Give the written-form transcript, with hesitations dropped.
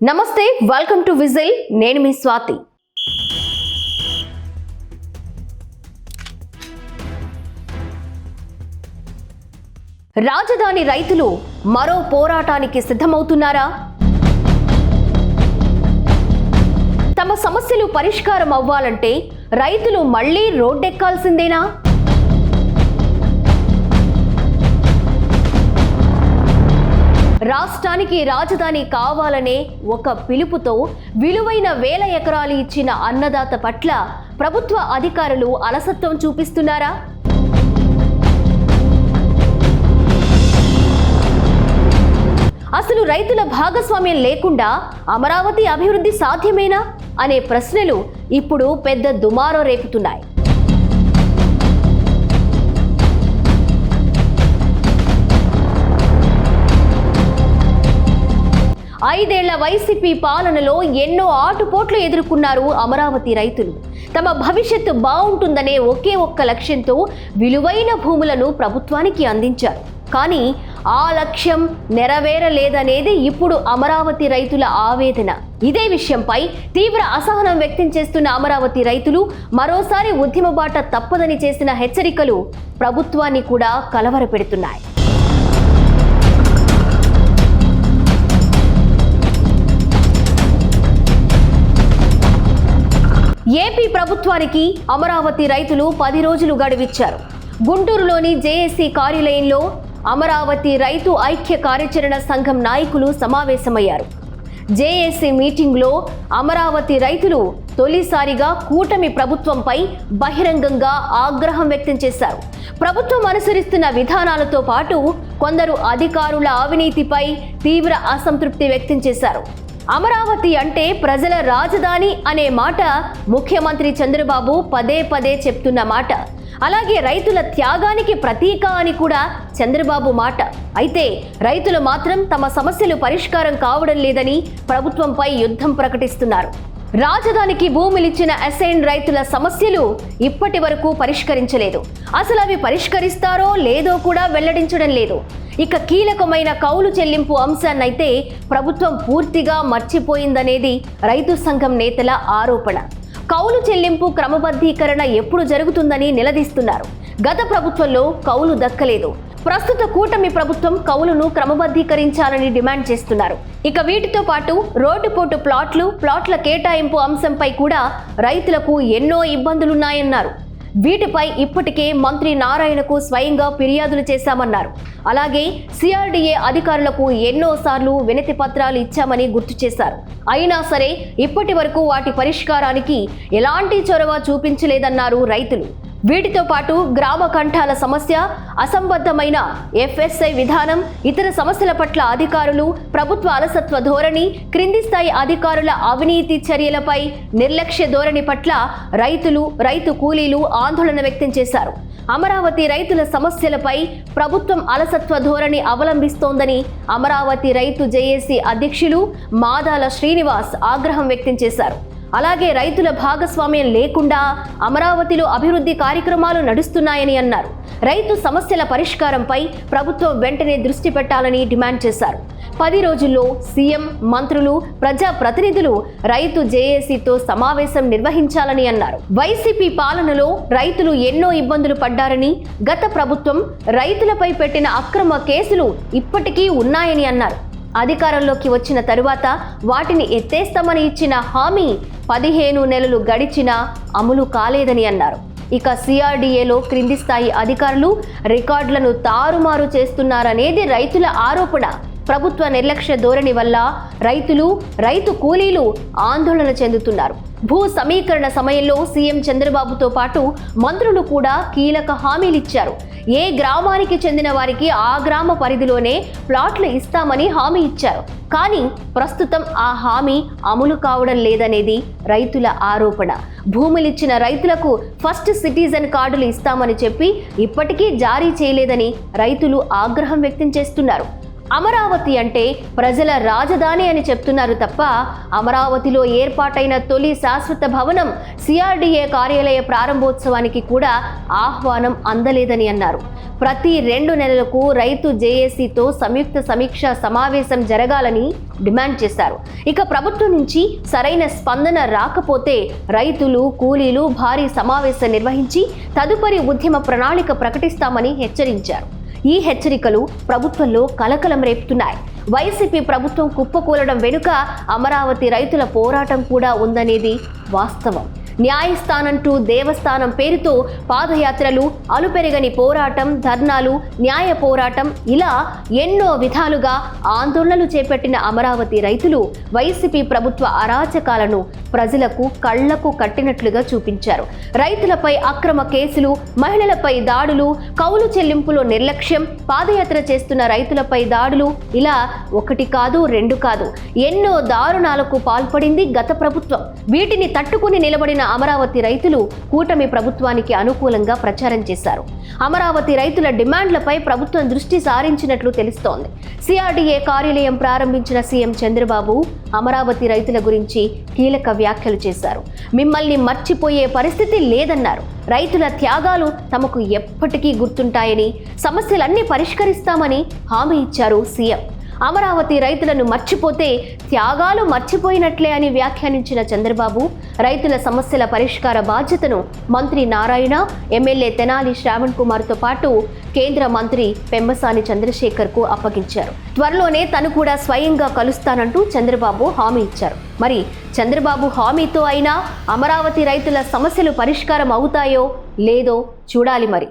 నమస్తే, welcome to whistle. నేను మీ స్వాతి. రాజధాని రైతులు మరో పోరాటానికి సిద్ధమవుతున్నారా? తమ సమస్యలు పరిష్కారం అవ్వాలంటే రైతులు మళ్లీ రోడ్డెక్కాల్సిందేనా? రాష్ట్రానికి రాజధాని కావాలనే ఒక పిలుపుతో విలువైన వేల ఎకరాలు ఇచ్చిన అన్నదాత పట్ల ప్రభుత్వ అధికారులు అలసత్వం చూపిస్తున్నారా? అసలు రైతుల భాగస్వామ్యం లేకుండా అమరావతి అభివృద్ధి సాధ్యమేనా అనే ప్రశ్నలు ఇప్పుడు పెద్ద దుమారం రేపుతున్నాయి. 5 ఏళ్ల వైసీపీ పాలనలో ఎన్నో ఆటుపోట్లు ఎదుర్కొన్నారు అమరావతి రైతులు. తమ భవిష్యత్తు బాగుంటుందనే ఒకే ఒక్క లక్ష్యంతో విలువైన భూములను ప్రభుత్వానికి అందించారు. కానీ ఆ లక్ష్యం నెరవేరలేదనేది ఇప్పుడు అమరావతి రైతుల ఆవేదన. ఇదే విషయంపై తీవ్ర అసహనం వ్యక్తం చేస్తున్న అమరావతి రైతులు మరోసారి ఉద్యమ బాట తప్పదని చేసిన హెచ్చరికలు ప్రభుత్వాన్ని కూడా కలవరపెడుతున్నాయి. ఏపీ ప్రభుత్వానికి అమరావతి రైతులు 10 రోజులు గడువిచ్చారు. గుంటూరులోని జేఏసీ కార్యాలయంలో అమరావతి రైతు ఐక్య కార్యాచరణ సంఘం నాయకులు సమావేశమయ్యారు. జేఏసీ మీటింగ్లో అమరావతి రైతులు తొలిసారిగా కూటమి ప్రభుత్వంపై బహిరంగంగా ఆగ్రహం వ్యక్తం చేశారు. ప్రభుత్వం అనుసరిస్తున్న విధానాలతో పాటు కొందరు అధికారుల అవినీతిపై తీవ్ర అసంతృప్తి వ్యక్తం చేశారు. అమరావతి అంటే ప్రజల రాజధాని అనే మాట ముఖ్యమంత్రి చంద్రబాబు పదే పదే చెప్తున్న మాట. అలాగే రైతుల త్యాగానికి ప్రతీక అని కూడా చంద్రబాబు మాట. అయితే రైతులు మాత్రం తమ సమస్యలు పరిష్కారం కావడం లేదని ప్రభుత్వంపై యుద్ధం ప్రకటిస్తున్నారు. రాజధానికి భూములిచ్చిన అసైన్ రైతుల సమస్యలు ఇప్పటి వరకు పరిష్కరించలేదు. అసలు అవి పరిష్కరిస్తారో లేదో కూడా వెల్లడించడం లేదు. ఇక కీలకమైన కౌలు చెల్లింపు అంశాన్నైతే ప్రభుత్వం పూర్తిగా మర్చిపోయిందనేది రైతు సంఘం నేతల ఆరోపణ. కౌలు చెల్లింపు క్రమబద్ధీకరణ ఎప్పుడు జరుగుతుందని నిలదీస్తున్నారు. గత ప్రభుత్వంలో కౌలు దక్కలేదు. ప్రస్తుత కూటమి ప్రభుత్వం కౌలును క్రమబద్ధీకరించాలని డిమాండ్ చేస్తున్నారు. ఇక వీటితో పాటు రోడ్డుపోటు ప్లాట్ల కేటాయింపు అంశంపై కూడా రైతులకు ఎన్నో ఇబ్బందులున్నాయన్నారు. వీటిపై ఇప్పటికే మంత్రి నారాయణకు స్వయంగా ఫిర్యాదులు చేశామన్నారు. అలాగే సిఆర్డీఏ అధికారులకు ఎన్నోసార్లు వినతి పత్రాలు ఇచ్చామని గుర్తు చేశారు. అయినా సరే ఇప్పటి వరకు వాటి పరిష్కారానికి ఎలాంటి చొరవ చూపించలేదన్నారు రైతులు. వీటితో పాటు గ్రామ కంఠాల సమస్య, అసంబద్ధమైన ఎఫ్ఎస్ఐ విధానం, ఇతర సమస్యల పట్ల అధికారులు ప్రభుత్వ అలసత్వ ధోరణి, క్రింది స్థాయి అధికారుల అవినీతి చర్యలపై నిర్లక్ష్య ధోరణి పట్ల రైతు కూలీలు ఆందోళన వ్యక్తం చేశారు. అమరావతి రైతుల సమస్యలపై ప్రభుత్వం అలసత్వ ధోరణి అవలంబిస్తోందని అమరావతి రైతు జేఏసీ అధ్యక్షులు మాదాల శ్రీనివాస్ ఆగ్రహం వ్యక్తం చేశారు. అలాగే రైతుల భాగస్వామ్యం లేకుండా అమరావతిలో అభివృద్ధి కార్యక్రమాలు నడుస్తున్నాయని అన్నారు. రైతు సమస్యల పరిష్కారంపై ప్రభుత్వం వెంటనే దృష్టి పెట్టాలని డిమాండ్ చేశారు. 10 రోజుల్లో సీఎం, మంత్రులు, ప్రజా ప్రతినిధులు రైతు జేఏసీతో సమావేశం నిర్వహించాలని అన్నారు. వైసీపీ పాలనలో రైతులు ఎన్నో ఇబ్బందులు పడ్డారని, గత ప్రభుత్వం రైతులపై పెట్టిన అక్రమ కేసులు ఇప్పటికీ ఉన్నాయని అన్నారు. అధికారంలోకి వచ్చిన తరువాత వాటిని ఎత్తేస్తామని ఇచ్చిన హామీ 15 నెలలు గడిచినా అమలు కాలేదని అన్నారు. ఇక సిఆర్డీఏలో క్రింది స్థాయి అధికారులు రికార్డులను తారుమారు చేస్తున్నారనేది రైతుల ఆరోపణ. ప్రభుత్వ నిర్లక్ష్య ధోరణి వల్ల రైతు కూలీలు ఆందోళన చెందుతున్నారు. భూ సమీకరణ సమయంలో సీఎం చంద్రబాబుతో పాటు మంత్రులు కూడా కీలక హామీలిచ్చారు. ఏ గ్రామానికి చెందిన వారికి ఆ గ్రామ పరిధిలోనే ప్లాట్లు ఇస్తామని హామీ ఇచ్చారు. కానీ ప్రస్తుతం ఆ హామీ అమలు కావడం లేదనేది రైతుల ఆరోపణ. భూములిచ్చిన రైతులకు ఫస్ట్ సిటిజన్ కార్డులు ఇస్తామని చెప్పి ఇప్పటికీ జారీ చేయలేదని రైతులు ఆగ్రహం వ్యక్తం చేస్తున్నారు. అమరావతి అంటే ప్రజల రాజధాని అని చెప్తున్నారు తప్ప అమరావతిలో ఏర్పాటైన తొలి శాశ్వత భవనం సిఆర్డీఏ కార్యాలయ ప్రారంభోత్సవానికి కూడా ఆహ్వానం అందలేదని అన్నారు. ప్రతి 2 నెలలకు రైతు జేఏసీతో సంయుక్త సమీక్షా సమావేశం జరగాలని డిమాండ్ చేశారు. ఇక ప్రభుత్వం నుంచి సరైన స్పందన రాకపోతే రైతులు, కూలీలు భారీ సమావేశం నిర్వహించి తదుపరి ఉద్యమ ప్రణాళిక ప్రకటిస్తామని హెచ్చరించారు. ఈ హెచ్చరికలు ప్రభుత్వంలో కలకలం రేపుతున్నాయి. వైసీపీ ప్రభుత్వం కుప్పకూలడం వెనుక అమరావతి రైతుల పోరాటం కూడా ఉందనేది వాస్తవం. న్యాయస్థానం టు దేవస్థానం పేరుతో పాదయాత్రలు, అలుపెరగని పోరాటం, ధర్నాలు, న్యాయ పోరాటం ఇలా ఎన్నో విధాలుగా ఆందోళనలు చేపట్టిన అమరావతి రైతులు వైసీపీ ప్రభుత్వ అరాచకాలను ప్రజలకు కళ్లకు కట్టినట్లుగా చూపించారు. రైతులపై అక్రమ కేసులు, మహిళలపై దాడులు, కౌలు చెల్లింపులో నిర్లక్ష్యం, పాదయాత్ర చేస్తున్న రైతులపై దాడులు ఇలా 1 కాదు 2 కాదు ఎన్నో దారుణాలకు పాల్పడింది గత ప్రభుత్వం. వీటిని తట్టుకుని నిలబడిన అమరావతి రైతులు కూటమి ప్రభుత్వానికి అనుకూలంగా ప్రచారం చేశారు. అమరావతి రైతుల డిమాండ్లపై ప్రభుత్వం దృష్టి సారించినట్లు తెలుస్తోంది. సిఆర్డీఏ కార్యాలయం ప్రారంభించిన సీఎం చంద్రబాబు అమరావతి రైతుల గురించి కీలక వ్యాఖ్యలు చేశారు. మిమ్మల్ని మర్చిపోయే పరిస్థితి లేదన్నారు. రైతుల త్యాగాలు తమకు ఎప్పటికీ గుర్తుంటాయని, సమస్యలన్నీ పరిష్కరిస్తామని హామీ ఇచ్చారు సీఎం. అమరావతి రైతులను మర్చిపోతే త్యాగాలు మర్చిపోయినట్లే అని వ్యాఖ్యానించిన చంద్రబాబు రైతుల సమస్యల పరిష్కార బాధ్యతను మంత్రి నారాయణ, ఎమ్మెల్యే తెనాలి శ్రావణ్ కుమార్తో పాటు కేంద్ర మంత్రి పెమ్మసాని చంద్రశేఖర్కు అప్పగించారు. త్వరలోనే తను కూడా స్వయంగా కలుస్తానంటూ చంద్రబాబు హామీ ఇచ్చారు. మరి చంద్రబాబు హామీతో అయినా అమరావతి రైతుల సమస్యలు పరిష్కారం అవుతాయో లేదో చూడాలి మరి.